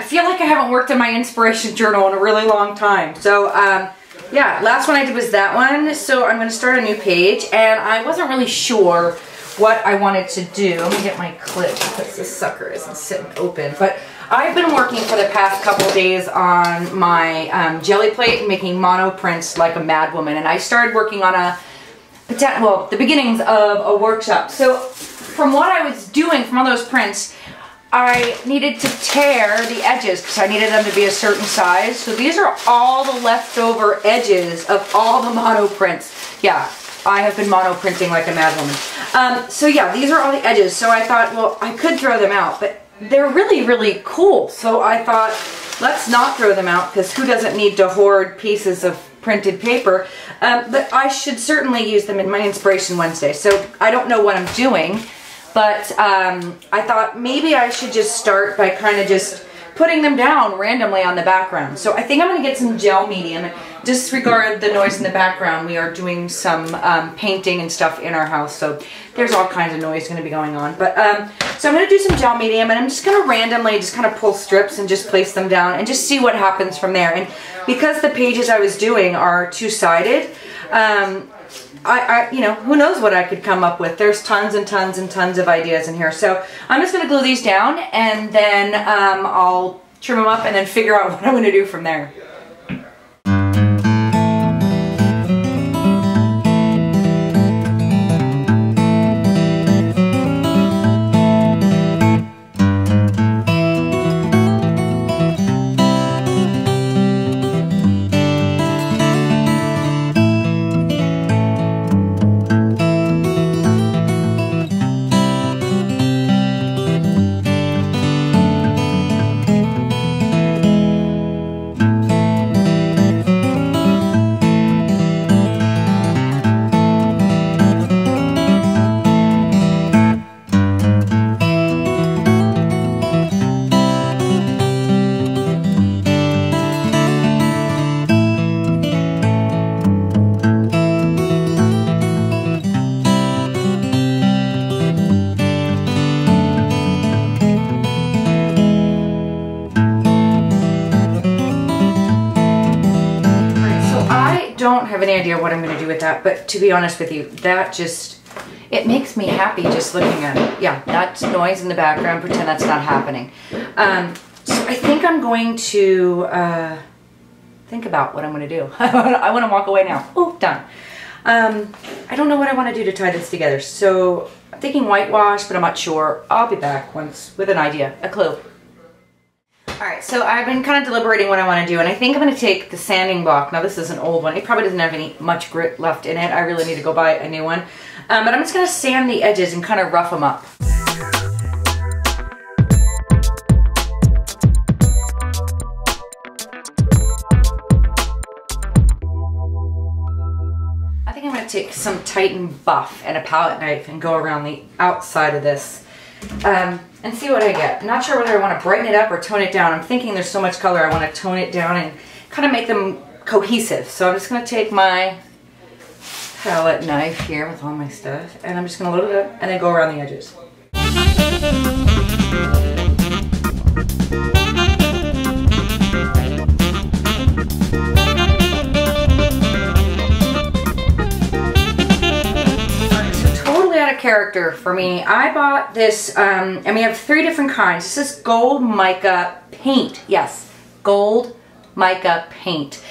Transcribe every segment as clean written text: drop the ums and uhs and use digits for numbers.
feel like I haven't worked in my inspiration journal in a really long time. So, yeah, last one I did was that one. So I'm going to start a new page, and I wasn't really sure what I wanted to do. Let me get my clip because this sucker isn't sitting open. But I've been working for the past couple days on my jelly plate, making mono prints like a mad woman. And I started working on the beginnings of a workshop. So from what I was doing from all those prints, I needed to tear the edges because I needed them to be a certain size. So these are all the leftover edges of all the mono prints. Yeah, I have been mono printing like a mad woman. So yeah, these are all the edges. So I thought, well, I could throw them out, but they're really, really cool. So I thought, let's not throw them out because who doesn't need to hoard pieces of printed paper? But I should certainly use them in my Inspiration Wednesday. So I don't know what I'm doing. But I thought maybe I should just start by kind of just putting them down randomly on the background. So I think I'm going to get some gel medium. Disregard the noise in the background. We are doing some painting and stuff in our house. So there's all kinds of noise going to be going on. But so I'm going to do some gel medium, and I'm just going to randomly just kind of pull strips and just place them down and just see what happens from there. And because the pages I was doing are two-sided, you know, who knows what I could come up with. There's tons and tons and tons of ideas in here. So I'm just going to glue these down, and then I'll trim them up and then figure out what I'm going to do from there. Don't have any idea what I'm going to do with that, but to be honest with you, that just, it makes me happy just looking at it. Yeah, that's noise in the background, pretend that's not happening. So I think I'm going to think about what I'm going to do. I want to walk away now. Oh, done. I don't know what I want to do to tie this together, so I'm thinking whitewash, but I'm not sure. I'll be back once with an idea, a clue. Alright, so I've been kind of deliberating what I want to do, and I think I'm going to take the sanding block. Now this is an old one. It probably doesn't have much grit left in it. I really need to go buy a new one. But I'm just going to sand the edges and kind of rough them up. I think I'm going to take some Titan Buff and a palette knife and go around the outside of this. And see what I get. I'm not sure whether I want to brighten it up or tone it down. I'm thinking there's so much color I want to tone it down and kind of make them cohesive. So I'm just going to take my palette knife here with all my stuff, and I'm just going to load it up and then go around the edges. Character for me. I bought this, and we have 3 different kinds. This is gold mica paint. Yes, gold mica paint.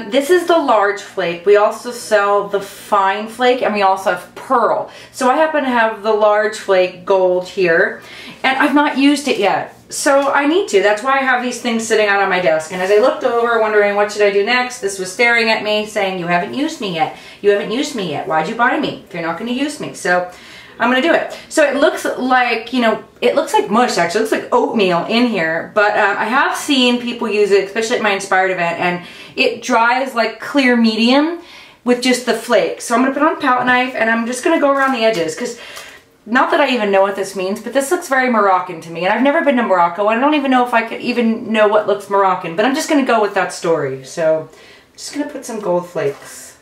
This is the large flake. We also sell the fine flake, and we also have pearl. So I happen to have the large flake gold here, and I've not used it yet. So I need to. That's why I have these things sitting out on my desk. And as I looked over, wondering what should I do next, this was staring at me saying, you haven't used me yet. You haven't used me yet. Why'd you buy me if you're not going to use me? So I'm going to do it. So it looks like, you know, it looks like mush actually. It looks like oatmeal in here. But I have seen people use it, especially at my Inspired event, and it dries like clear medium with just the flake. So I'm going to put on a palette knife, and I'm just going to go around the edges, because not that I even know what this means, but this looks very Moroccan to me. And I've never been to Morocco, and I don't even know if I could even know what looks Moroccan. But I'm just going to go with that story. So I'm just going to put some gold flakes.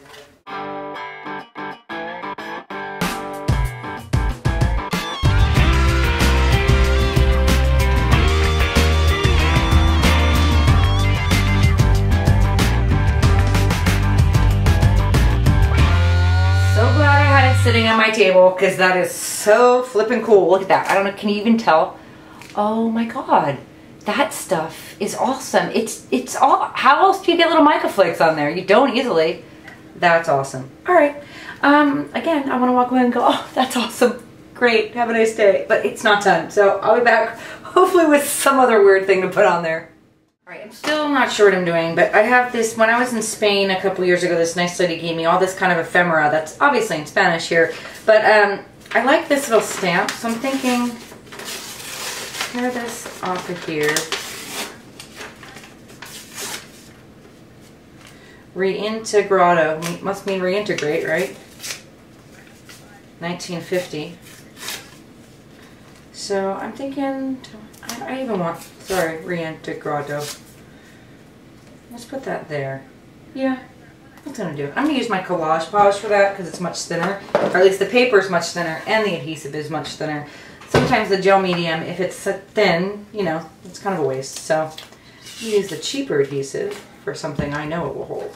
my table because that is so flippin' cool. Look at that. I don't know, can you even tell? Oh my God. That stuff is awesome. It's all, how else do you get little mica flakes on there? You don't easily. That's awesome. All right. Again, I want to walk away and go, oh, that's awesome. Great. Have a nice day. But it's not done. So I'll be back hopefully with some other weird thing to put on there. All right. I'm still not sure what I'm doing, but I have this, when I was in Spain a couple years ago, this nice lady gave me all this kind of ephemera that's obviously in Spanish here. But I like this little stamp. So I'm thinking, tear this off of here. Reintegrado, must mean reintegrate, right? 1950. So I'm thinking, I even want, sorry, reintegrado. Let's put that there. Yeah, that's gonna do it. I'm gonna use my collage polish for that because it's much thinner, or at least the paper is much thinner and the adhesive is much thinner. Sometimes the gel medium, if it's thin, you know, it's kind of a waste. So I'm use the cheaper adhesive for something I know it will hold.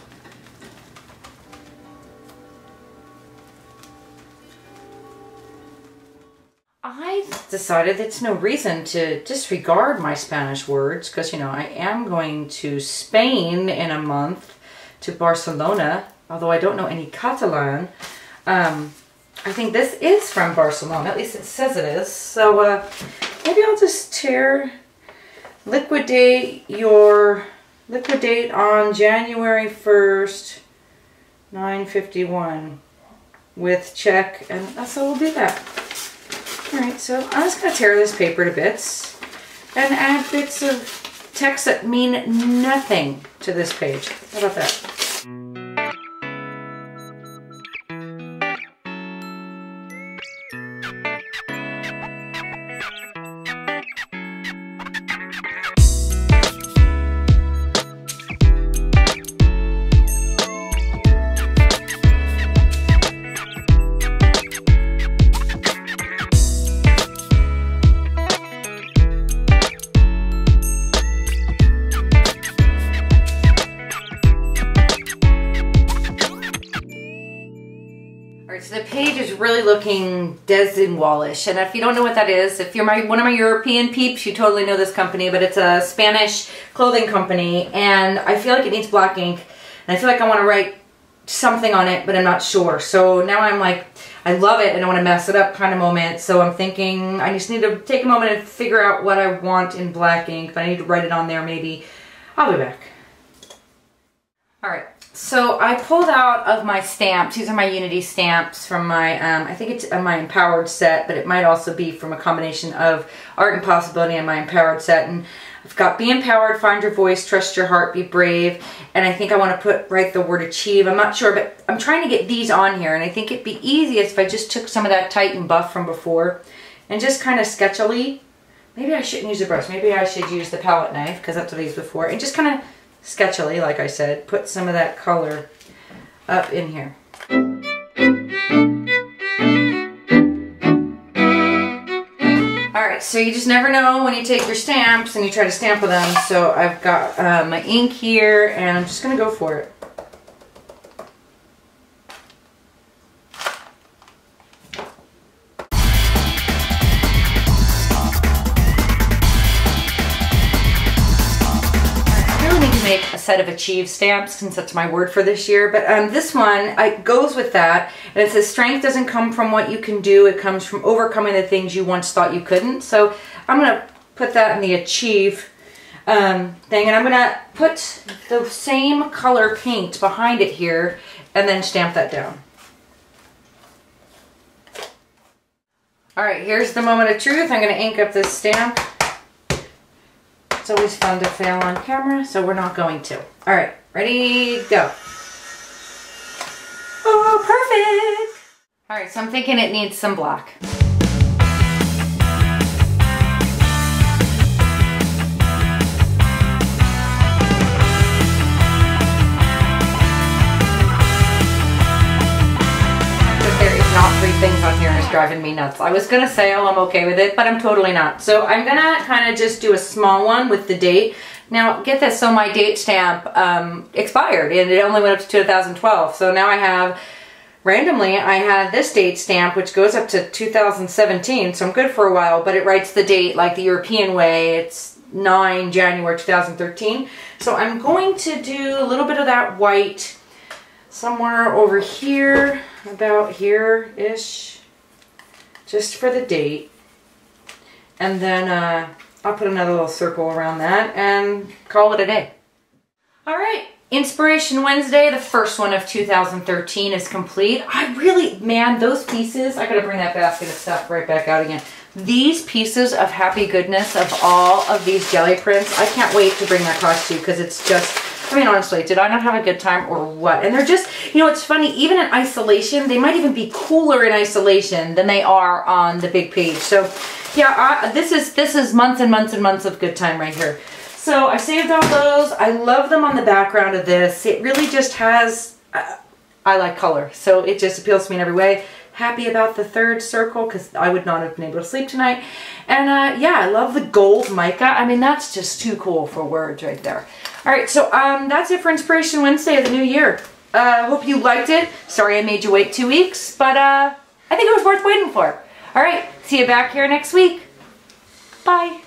I decided there's no reason to disregard my Spanish words because, you know, I am going to Spain in a month, to Barcelona, although I don't know any Catalan. I think this is from Barcelona, at least it says it is. So maybe I'll just tear, liquidate on January 1st, 951 with check, and so we'll do that. Alright, so I'm just going to tear this paper to bits and add bits of text that mean nothing to this page. How about that? So the page is really looking Desigualish, and if you don't know what that is, if you're one of my European peeps, you totally know this company, but it's a Spanish clothing company, and I feel like it needs black ink, and I feel like I want to write something on it, but I'm not sure. So now I'm like, I love it, and I want to mess it up kind of moment, so I'm thinking I just need to take a moment and figure out what I want in black ink. If I need to write it on there, maybe I'll be back. Alright. So I pulled out of my stamps. These are my Unity stamps from my, I think it's my Empowered set, but it might also be from a combination of Art and Possibility and my Empowered set. And I've got Be Empowered, Find Your Voice, Trust Your Heart, Be Brave. And I think I want to write the word Achieve. I'm not sure, but I'm trying to get these on here. And I think it'd be easiest if I just took some of that Titan Buff from before and just kind of sketchily, maybe I shouldn't use a brush. Maybe I should use the palette knife because that's what I used before. And just kind of sketchily, like I said, put some of that color up in here. Alright, so you just never know when you take your stamps and you try to stamp with them. So I've got my ink here, and I'm just going to go for it. Make a set of Achieve stamps since that's my word for this year, but this one goes with that, and it says strength doesn't come from what you can do, it comes from overcoming the things you once thought you couldn't. So I'm going to put that in the Achieve thing, and I'm going to put the same color paint behind it here and then stamp that down. Alright, here's the moment of truth. I'm going to ink up this stamp. It's always fun to fail on camera, so we're not going to. All right, ready, go. Oh, perfect. All right, so I'm thinking it needs some black. Three things on here is driving me nuts. I was gonna say, oh, I'm okay with it, but I'm totally not. So I'm gonna kind of just do a small one with the date. Now, get this, so my date stamp expired, and it only went up to 2012. So now I have randomly, I had this date stamp, which goes up to 2017, so I'm good for a while, but it writes the date like the European way. It's 9 January 2013. So I'm going to do a little bit of that white somewhere over here, about here-ish, just for the date. And then I'll put another little circle around that and call it a day. All right. Inspiration Wednesday, the first one of 2013 is complete. I really, man, those pieces, I gotta bring that basket of stuff right back out again. These pieces of happy goodness of all of these jelly prints, I can't wait to bring that across to you because it's just, I mean, honestly, did I not have a good time or what? And they're just, you know, it's funny, even in isolation, they might even be cooler in isolation than they are on the big page. So yeah, this is months and months and months of good time right here. So I saved all those. I love them on the background of this. It really just has, I like color. So it just appeals to me in every way. Happy about the third circle because I would not have been able to sleep tonight. And yeah, I love the gold mica. I mean, that's just too cool for words right there. All right, so that's it for Inspiration Wednesday of the new year. Hope you liked it. Sorry I made you wait 2 weeks, but I think it was worth waiting for. All right, see you back here next week. Bye.